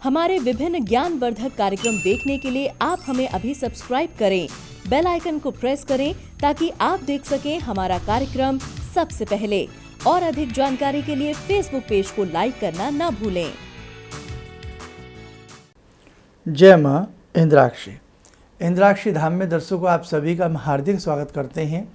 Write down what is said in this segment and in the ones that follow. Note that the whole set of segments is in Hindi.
हमारे विभिन्न ज्ञानवर्धक कार्यक्रम देखने के लिए आप हमें अभी सब्सक्राइब करें, बेल आइकन को प्रेस करें ताकि आप देख सकें हमारा कार्यक्रम सबसे पहले। और अधिक जानकारी के लिए फेसबुक पेज को लाइक करना ना भूलें। जय मां इंद्राक्षी। इंद्राक्षी धाम में दर्शकों आप सभी का हम हार्दिक स्वागत करते हैं।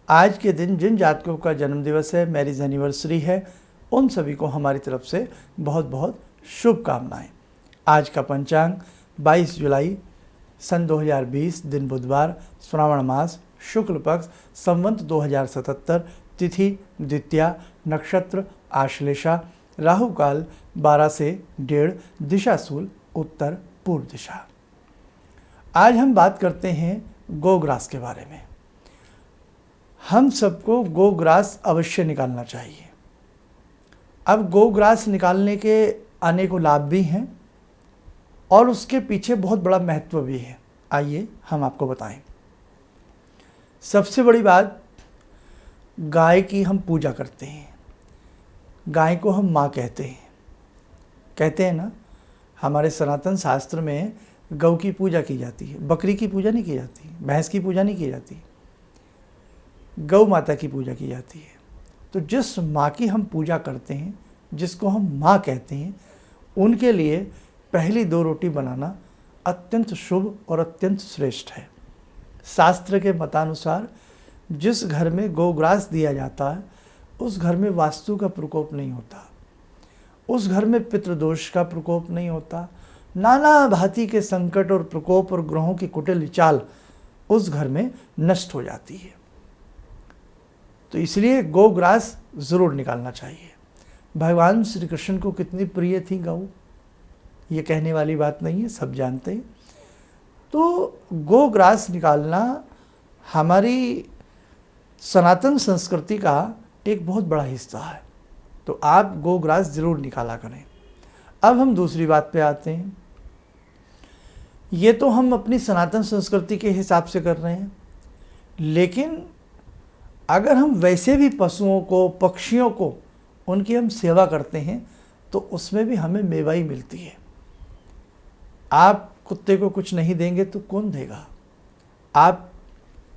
आज के दिन जिन जातकों का जन्म दिवस है, मैरिज एनिवर्सरी है, उन सभी को हमारी तरफ से बहुत बहुत शुभकामनाएं। आज का पंचांग 22 जुलाई सन 2020, दिन बुधवार, श्रावण मास, शुक्ल पक्ष, संवत 2077, तिथि द्वितीया, नक्षत्र आश्लेषा, राहु काल 12 से 1:30, दिशा शूल उत्तर पूर्व दिशा। आज हम बात करते हैं गोग्रास के बारे में। हम सबको गोग्रास अवश्य निकालना चाहिए। अब गोग्रास निकालने के अनेकों लाभ भी हैं और उसके पीछे बहुत बड़ा महत्व भी है। आइए हम आपको बताएं। सबसे बड़ी बात, गाय की हम पूजा करते हैं। गाय को हम माँ कहते हैं ना। हमारे सनातन शास्त्र में गौ की पूजा की जाती है, बकरी की पूजा नहीं की जाती, भैंस की पूजा नहीं की जाती, गौ माता की पूजा की जाती है। तो जिस माँ की हम पूजा करते हैं, जिसको हम माँ कहते हैं, उनके लिए पहली 2 रोटी बनाना अत्यंत शुभ और अत्यंत श्रेष्ठ है। शास्त्र के मतानुसार जिस घर में गोग्रास दिया जाता है उस घर में वास्तु का प्रकोप नहीं होता, उस घर में पितृदोष का प्रकोप नहीं होता, नाना भांति के संकट और प्रकोप और ग्रहों की कुटिल चाल उस घर में नष्ट हो जाती है। तो इसलिए गोग्रास जरूर निकालना चाहिए। भगवान श्री कृष्ण को कितनी प्रिय थी गौ, ये कहने वाली बात नहीं है, सब जानते हैं। तो गोग्रास निकालना हमारी सनातन संस्कृति का एक बहुत बड़ा हिस्सा है। तो आप गोग्रास जरूर निकाला करें। अब हम दूसरी बात पे आते हैं। ये तो हम अपनी सनातन संस्कृति के हिसाब से कर रहे हैं, लेकिन अगर हम वैसे भी पशुओं को, पक्षियों को, उनकी हम सेवा करते हैं तो उसमें भी हमें मेवा ही मिलती है। आप कुत्ते को कुछ नहीं देंगे तो कौन देगा? आप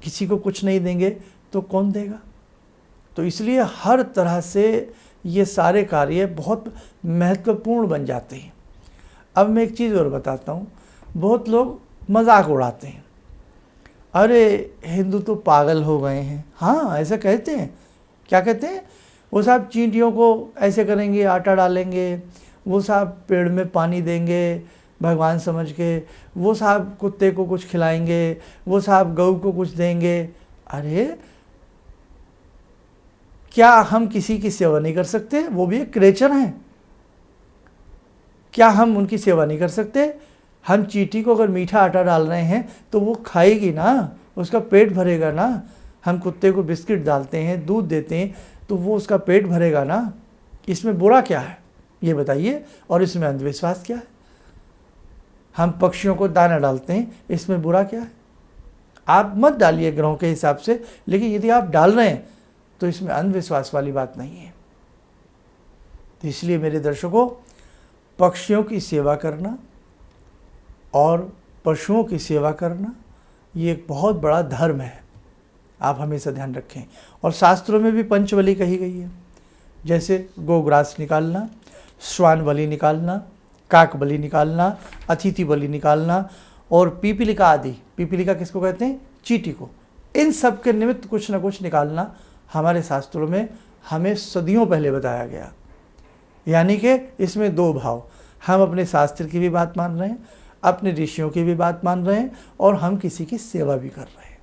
किसी को कुछ नहीं देंगे तो कौन देगा? तो इसलिए हर तरह से ये सारे कार्य बहुत महत्वपूर्ण बन जाते हैं। अब मैं एक चीज़ और बताता हूँ। बहुत लोग मजाक उड़ाते हैं, अरे हिंदू तो पागल हो गए हैं। हाँ, ऐसा कहते हैं। क्या कहते हैं? वो साहब चींटियों को ऐसे करेंगे, आटा डालेंगे, वो साहब पेड़ में पानी देंगे भगवान समझ के, वो साहब कुत्ते को कुछ खिलाएंगे, वो साहब गऊ को कुछ देंगे। अरे क्या हम किसी की सेवा नहीं कर सकते? वो भी एक क्रिएचर हैं। क्या हम उनकी सेवा नहीं कर सकते? हम चींटी को अगर मीठा आटा डाल रहे हैं तो वो खाएगी ना, उसका पेट भरेगा ना। हम कुत्ते को बिस्किट डालते हैं, दूध देते हैं, तो वो उसका पेट भरेगा ना। इसमें बुरा क्या है ये बताइए? और इसमें अंधविश्वास क्या है? हम पक्षियों को दाना डालते हैं, इसमें बुरा क्या है? आप मत डालिए ग्रहों के हिसाब से, लेकिन यदि आप डाल रहे हैं तो इसमें अंधविश्वास वाली बात नहीं है। तो इसलिए मेरे दर्शकों, पक्षियों की सेवा करना और पशुओं की सेवा करना ये एक बहुत बड़ा धर्म है। आप हमेशा ध्यान रखें। और शास्त्रों में भी पंचबली कही गई है, जैसे गोग्रास निकालना, श्वान बलि निकालना, काक बलि निकालना, अतिथि बलि निकालना और पीपलिका आदि। पीपलिका किसको कहते हैं? चींटी को। इन सब के निमित्त कुछ न कुछ निकालना हमारे शास्त्रों में हमें सदियों पहले बताया गया। यानी कि इसमें 2 भाव, हम अपने शास्त्र की भी बात मान रहे हैं, अपने ऋषियों की भी बात मान रहे हैं, और हम किसी की सेवा भी कर रहे हैं।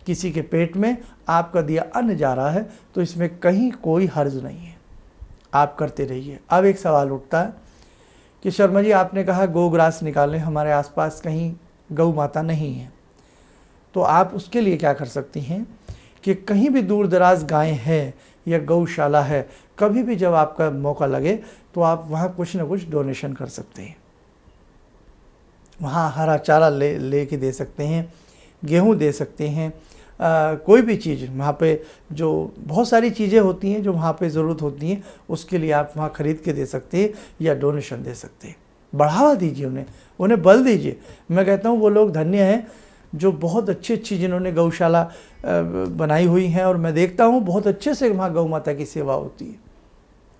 किसी के पेट में आपका दिया अन्न जा रहा है तो इसमें कहीं कोई हर्ज नहीं है, आप करते रहिए। अब एक सवाल उठता है कि शर्मा जी आपने कहा गोग्रास निकालें, हमारे आसपास कहीं गौ माता नहीं है, तो आप उसके लिए क्या कर सकती हैं कि कहीं भी दूर दराज गाय है या गौशाला है, कभी भी जब आपका मौका लगे तो आप वहाँ कुछ ना कुछ डोनेशन कर सकते हैं। वहाँ हरा चारा ले के दे सकते हैं, गेहूँ दे सकते हैं, कोई भी चीज़ वहाँ पे जो बहुत सारी चीज़ें होती हैं जो वहाँ पे ज़रूरत होती हैं, उसके लिए आप वहाँ ख़रीद के दे सकते हैं या डोनेशन दे सकते हैं। बढ़ावा दीजिए, उन्हें बल दीजिए। मैं कहता हूँ वो लोग धन्य हैं जो बहुत अच्छी जिन्होंने गौशाला बनाई हुई हैं, और मैं देखता हूँ बहुत अच्छे से वहाँ गौ माता की सेवा होती है।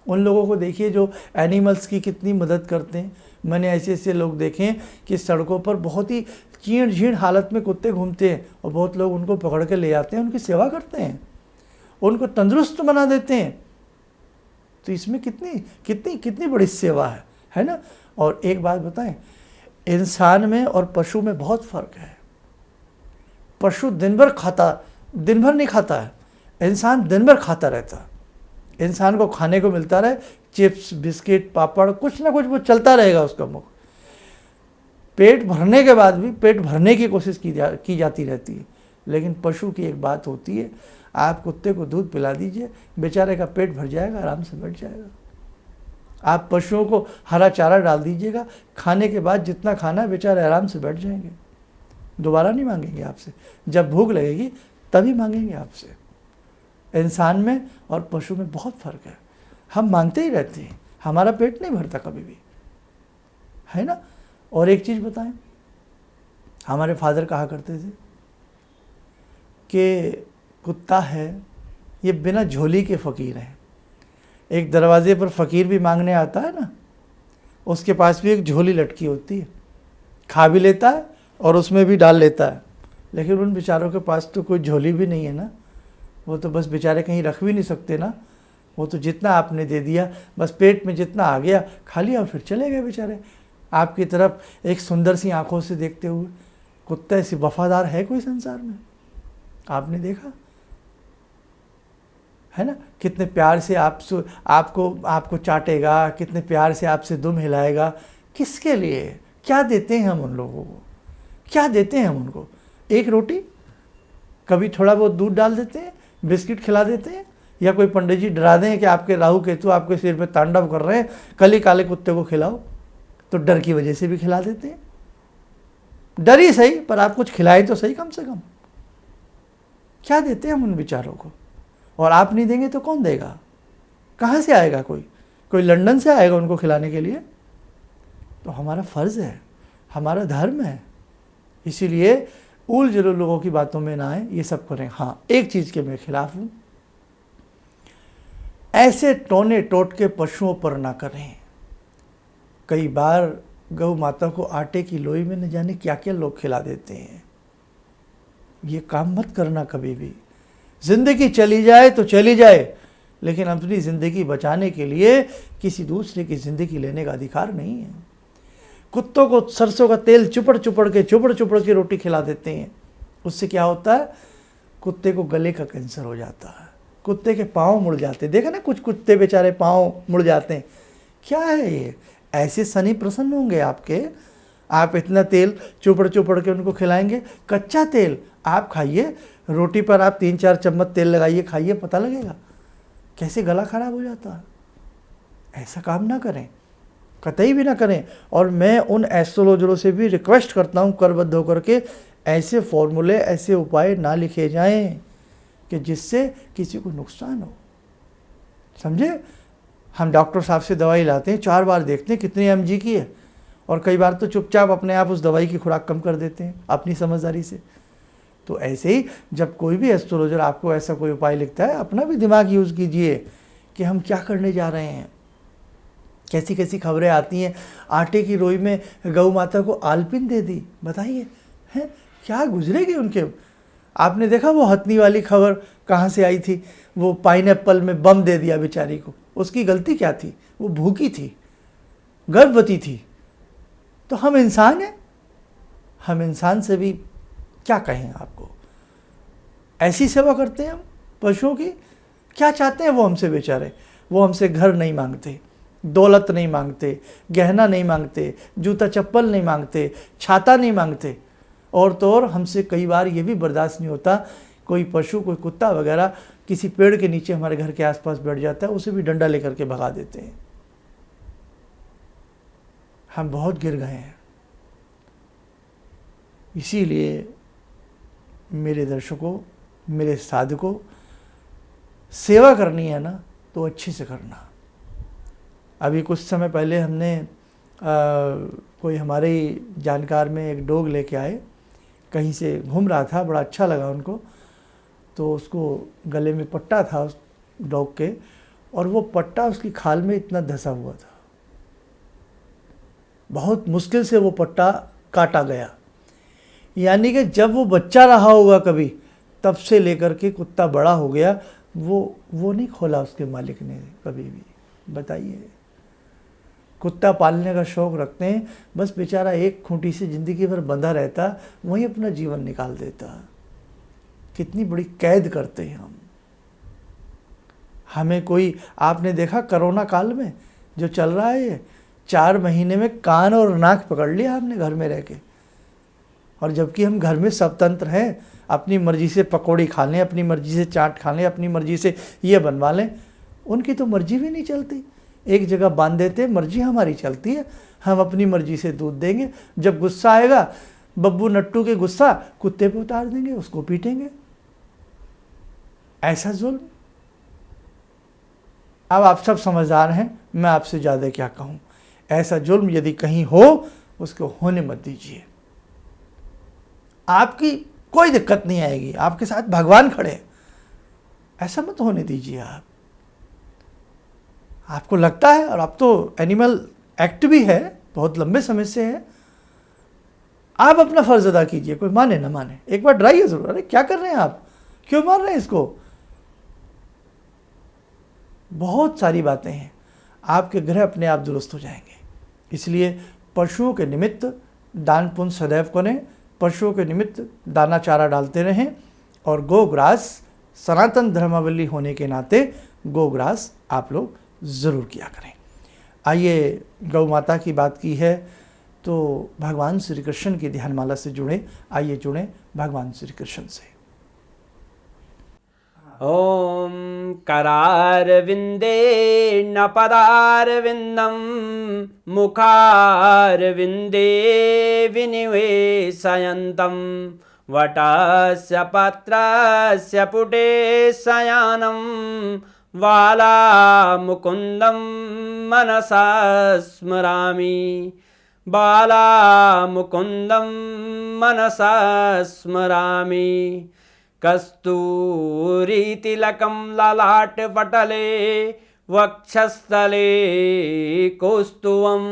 उन लोगों को देखिए जो एनिमल्स की कितनी मदद करते हैं। मैंने ऐसे लोग देखे हैं कि सड़कों पर बहुत ही चीण झीण हालत में कुत्ते घूमते हैं, और बहुत लोग उनको पकड़ के ले जाते हैं, उनकी सेवा करते हैं, उनको तंदुरुस्त बना देते हैं। तो इसमें कितनी कितनी कितनी बड़ी सेवा है ना। और एक बात बताएं, इंसान में और पशु में बहुत फर्क है। पशु दिन भर नहीं खाता है, इंसान दिन भर खाता रहता है। इंसान को खाने को मिलता रहे, चिप्स, बिस्किट, पापड़, कुछ ना कुछ वो चलता रहेगा उसका मुख। पेट भरने के बाद भी पेट भरने की कोशिश की जाती रहती है। लेकिन पशु की एक बात होती है, आप कुत्ते को दूध पिला दीजिए, बेचारे का पेट भर जाएगा, आराम से बैठ जाएगा। आप पशुओं को हरा चारा डाल दीजिएगा, खाने के बाद जितना खाना है बेचारे आराम से बैठ जाएंगे, दोबारा नहीं मांगेंगे आपसे। जब भूख लगेगी तभी मांगेंगे आपसे। इंसान में और पशु में बहुत फर्क है। हम मांगते ही रहते हैं, हमारा पेट नहीं भरता कभी भी, है ना। और एक चीज़ बताएं, हमारे फादर कहा करते थे कि कुत्ता है ये बिना झोली के फ़कीर है। एक दरवाजे पर फ़कीर भी मांगने आता है ना, उसके पास भी एक झोली लटकी होती है, खा भी लेता है और उसमें भी डाल लेता है। लेकिन उन बेचारों के पास तो कोई झोली भी नहीं है ना, वो तो बस बेचारे कहीं रख भी नहीं सकते ना। वो तो जितना आपने दे दिया, बस पेट में जितना आ गया खा लिया और फिर चले गए बेचारे। आपकी तरफ एक सुंदर सी आंखों से देखते हुए। कुत्ता ऐसी वफादार है कोई संसार में? आपने देखा है ना, कितने प्यार से आपको चाटेगा, कितने प्यार से आपसे दुम हिलाएगा। किसके लिए? क्या देते हैं हम उन लोगों को? क्या देते हैं हम उनको? एक रोटी, कभी थोड़ा बहुत दूध डाल देते हैं, बिस्किट खिला देते हैं, या कोई पंडित जी डरा दें कि आपके राहु केतु आपके सिर पे तांडव कर रहे हैं, कल ही काले कुत्ते को खिलाओ, तो डर की वजह से भी खिला देते हैं। डर ही सही, पर आप कुछ खिलाए तो सही कम से कम। क्या देते हैं हम उन बेचारों को? और आप नहीं देंगे तो कौन देगा? कहाँ से आएगा? कोई लंदन से आएगा उनको खिलाने के लिए? तो हमारा फ़र्ज़ है, हमारा धर्म है। इसीलिए उलझुल लोगों की बातों में ना आए, ये सब करें। हाँ, एक चीज़ के मैं खिलाफ हूँ, ऐसे टोने टोट के पशुओं पर ना करें। कई बार गौ माता को आटे की लोई में न जाने क्या क्या लोग खिला देते हैं। ये काम मत करना कभी भी। ज़िंदगी चली जाए तो चली जाए, लेकिन अपनी ज़िंदगी बचाने के लिए किसी दूसरे की ज़िंदगी लेने का अधिकार नहीं है। कुत्तों को सरसों का तेल चुपड़ चुपड़ के रोटी खिला देते हैं। उससे क्या होता है? कुत्ते को गले का कैंसर हो जाता है, कुत्ते के पाँव मुड़ जाते हैं। देखा ना, कुछ कुत्ते बेचारे पाँव मुड़ जाते हैं। क्या है ये? ऐसे शनि प्रसन्न होंगे आपके? आप इतना तेल चुपड़ के उनको खिलाएंगे? कच्चा तेल आप खाइए, रोटी पर आप 3-4 चम्मच तेल लगाइए, खाइए, पता लगेगा कैसे गला खराब हो जाता है। ऐसा काम ना करें, कतई भी ना करें। और मैं उन एस्ट्रोलॉजरों से भी रिक्वेस्ट करता हूँ करबद्ध होकर के, ऐसे फॉर्मूले, ऐसे उपाय ना लिखे जाएं कि जिससे किसी को नुकसान हो। समझे? हम डॉक्टर साहब से दवाई लाते हैं, 4 बार देखते हैं कितने mg की है, और कई बार तो चुपचाप अपने आप उस दवाई की खुराक कम कर देते हैं अपनी समझदारी से। तो ऐसे ही जब कोई भी एस्ट्रोलॉजर आपको ऐसा कोई उपाय लिखता है, अपना भी दिमाग यूज़ कीजिए कि हम क्या करने जा रहे हैं। कैसी कैसी खबरें आती हैं, आटे की रोई में गौ माता को आलपिन दे दी। बताइए, हैं क्या गुजरेगी उनके? आपने देखा वो हथनी वाली खबर कहाँ से आई थी? वो पाइनएप्पल में बम दे दिया बेचारी को। उसकी गलती क्या थी? वो भूखी थी, गर्भवती थी। तो हम इंसान हैं, हम इंसान से भी क्या कहें आपको? ऐसी सेवा करते हैं हम पशुओं की। क्या चाहते हैं वो हमसे बेचारे? वो हमसे घर नहीं मांगते, दौलत नहीं मांगते, गहना नहीं मांगते, जूता चप्पल नहीं मांगते, छाता नहीं मांगते। और तो और हमसे कई बार ये भी बर्दाश्त नहीं होता, कोई पशु, कोई कुत्ता वगैरह किसी पेड़ के नीचे हमारे घर के आसपास बैठ जाता है, उसे भी डंडा लेकर के भगा देते हैं। हम बहुत गिर गए हैं। इसीलिए मेरे दर्शकों, मेरे साधकों, सेवा करनी है ना तो अच्छे से करना। अभी कुछ समय पहले हमने कोई हमारे ही जानकार में एक डॉग लेके आए, कहीं से घूम रहा था, बड़ा अच्छा लगा उनको, तो उसको गले में पट्टा था उस डॉग के, और वो पट्टा उसकी खाल में इतना धंसा हुआ था, बहुत मुश्किल से वो पट्टा काटा गया। यानी कि जब वो बच्चा रहा होगा कभी, तब से लेकर के कुत्ता बड़ा हो गया, वो नहीं खोला उसके मालिक ने कभी भी। बताइए, कुत्ता पालने का शौक़ रखते हैं, बस बेचारा एक खूंटी से ज़िंदगी भर बंधा रहता, वहीं अपना जीवन निकाल देता। कितनी बड़ी कैद करते हैं हम। हमें कोई, आपने देखा कोरोना काल में जो चल रहा है, ये 4 महीने में कान और नाक पकड़ लिया हमने घर में रह के, और जबकि हम घर में स्वतंत्र हैं, अपनी मर्जी से पकौड़ी खा लें, अपनी मर्जी से चाट खा लें, अपनी मर्जी से ये बनवा लें। उनकी तो मर्जी भी नहीं चलती, एक जगह बांध देते, मर्जी हमारी चलती है, हम अपनी मर्जी से दूध देंगे, जब गुस्सा आएगा बब्बू नट्टू के गुस्सा कुत्ते पे उतार देंगे, उसको पीटेंगे। ऐसा जुल्म। अब आप सब समझदार हैं, मैं आपसे ज़्यादा क्या कहूँ। ऐसा जुल्म यदि कहीं हो, उसको होने मत दीजिए। आपकी कोई दिक्कत नहीं आएगी, आपके साथ भगवान खड़े हैं, ऐसा मत होने दीजिए। आपको लगता है, और आप तो एनिमल एक्ट भी है, बहुत लंबे समय से है, आप अपना फर्ज अदा कीजिए, कोई माने ना माने, एक बार डराइए जरूर। अरे क्या कर रहे हैं आप, क्यों मार रहे हैं इसको। बहुत सारी बातें हैं, आपके ग्रह अपने आप दुरुस्त हो जाएंगे। इसलिए पशुओं के निमित्त दान पुण्य सदैव करें, पशुओं के निमित्त दाना चारा डालते रहें, और गोग्रास सनातन धर्मावली होने के नाते गोग्रास आप लोग ज़रूर किया करें। आइए, गौ माता की बात की है तो भगवान श्री कृष्ण की ध्यानमाला से जुड़े। आइए जुड़ें भगवान श्री कृष्ण से। ॐ करारविन्दे न पदारविन्दं मुखारविन्दे विनिवेशयन्तं वटस्य पत्रस्य पुटे शयनं बालामुकुन्दं मनसा स्मरामि बालामुकुन्दं मनसा स्मरामि कस्तूरीतिलकं ललाटपटले वक्षस्थले कौस्तुभं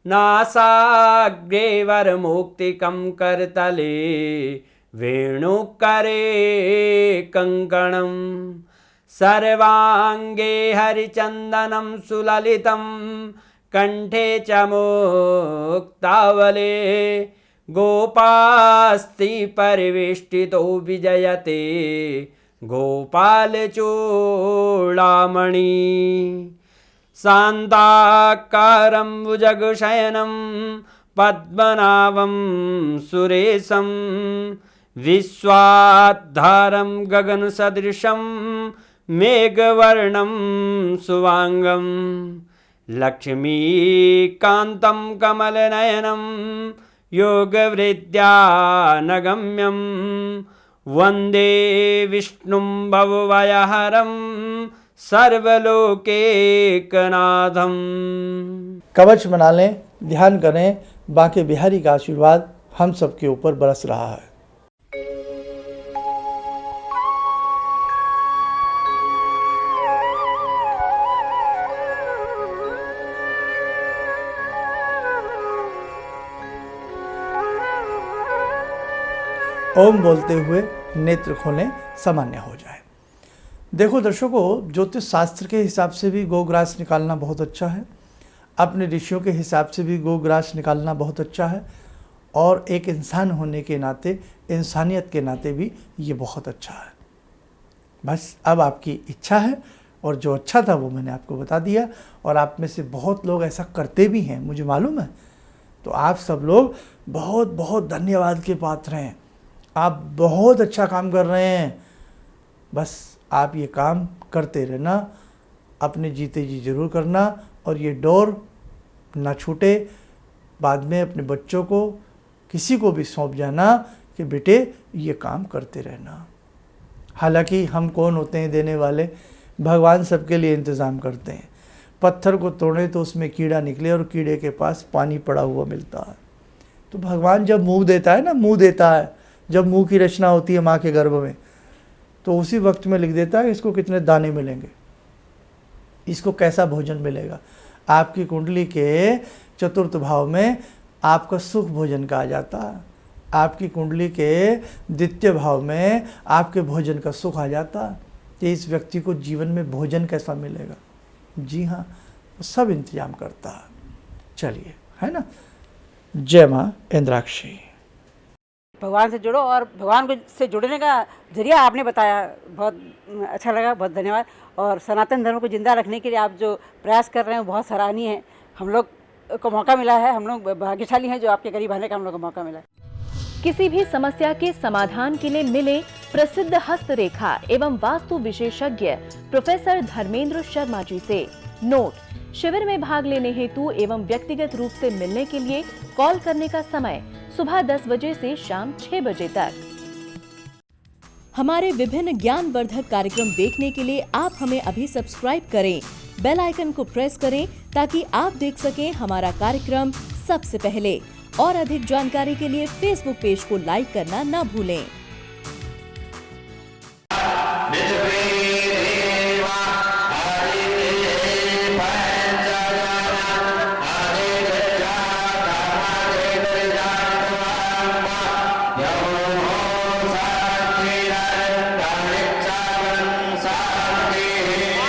नासाग्रे वरमौक्तिकं करतले वेणुकरे कङ्कणं सर्वाङ्गे हरिचन्दनं सुललितं कण्ठे च मुक्तावले गोपास्ति परिवेष्टितो विजयते गोपालचूडामणि शान्ताकारं भुजगशयनं पद्मनाभं सुरेशं विश्वाधारं गगनसदृशं मेघवर्णं शुभांगं लक्ष्मीकान्तं कमलनयनं योगवृद्ध्यानगम्यं वन्दे विष्णुं भवभयहरं सर्वलोकैकनाथं। कवच बना लें, ध्यान करें, बांके बिहारी का आशीर्वाद हम सबके ऊपर बरस रहा है। ओम बोलते हुए नेत्र खोलें, सामान्य हो जाए। देखो दर्शकों, ज्योतिष शास्त्र के हिसाब से भी गोग्रास निकालना बहुत अच्छा है, अपने ऋषियों के हिसाब से भी गोग्रास निकालना बहुत अच्छा है, और एक इंसान होने के नाते, इंसानियत के नाते भी ये बहुत अच्छा है। बस अब आपकी इच्छा है, और जो अच्छा था वो मैंने आपको बता दिया, और आप में से बहुत लोग ऐसा करते भी हैं, मुझे मालूम है। तो आप सब लोग बहुत बहुत धन्यवाद के पात्र हैं, आप बहुत अच्छा काम कर रहे हैं। बस आप ये काम करते रहना, अपने जीते जी जरूर करना, और ये डोर ना छूटे। बाद में अपने बच्चों को, किसी को भी सौंप जाना कि बेटे ये काम करते रहना। हालांकि हम कौन होते हैं देने वाले, भगवान सबके लिए इंतज़ाम करते हैं। पत्थर को तोड़े तो उसमें कीड़ा निकले और कीड़े के पास पानी पड़ा हुआ मिलता है। तो भगवान जब मुंह देता है ना, मुंह देता है, जब मुंह की रचना होती है माँ के गर्भ में, तो उसी वक्त में लिख देता है इसको कितने दाने मिलेंगे, इसको कैसा भोजन मिलेगा। आपकी कुंडली के चतुर्थ भाव में आपका सुख भोजन का आ जाता है, आपकी कुंडली के द्वितीय भाव में आपके भोजन का सुख आ जाता है। कि इस व्यक्ति को जीवन में भोजन कैसा मिलेगा। जी हाँ, वो सब इंतजाम करता है। चलिए, है ना। जय माँ इंद्राक्षी। भगवान से जुड़ो, और भगवान को से जुड़ने का जरिया आपने बताया, बहुत अच्छा लगा, बहुत धन्यवाद। और सनातन धर्म को जिंदा रखने के लिए आप जो प्रयास कर रहे हैं वो बहुत सराहनीय है। हम लोग को मौका मिला है, हम लोग भाग्यशाली हैं जो आपके करीब आने का हम लोग को मौका मिला है। किसी भी समस्या के समाधान के लिए मिले प्रसिद्ध हस्तरेखा एवं वास्तु विशेषज्ञ प्रोफेसर धर्मेंद्र शर्मा जी से। नोट: शिविर में भाग लेने हेतु एवं व्यक्तिगत रूप से मिलने के लिए कॉल करने का समय सुबह 10 बजे से शाम 6 बजे तक। हमारे विभिन्न ज्ञानवर्धक कार्यक्रम देखने के लिए आप हमें अभी सब्सक्राइब करें, बेल आइकन को प्रेस करें ताकि आप देख सकें हमारा कार्यक्रम सबसे पहले। और अधिक जानकारी के लिए फेसबुक पेज को लाइक करना न भूलें।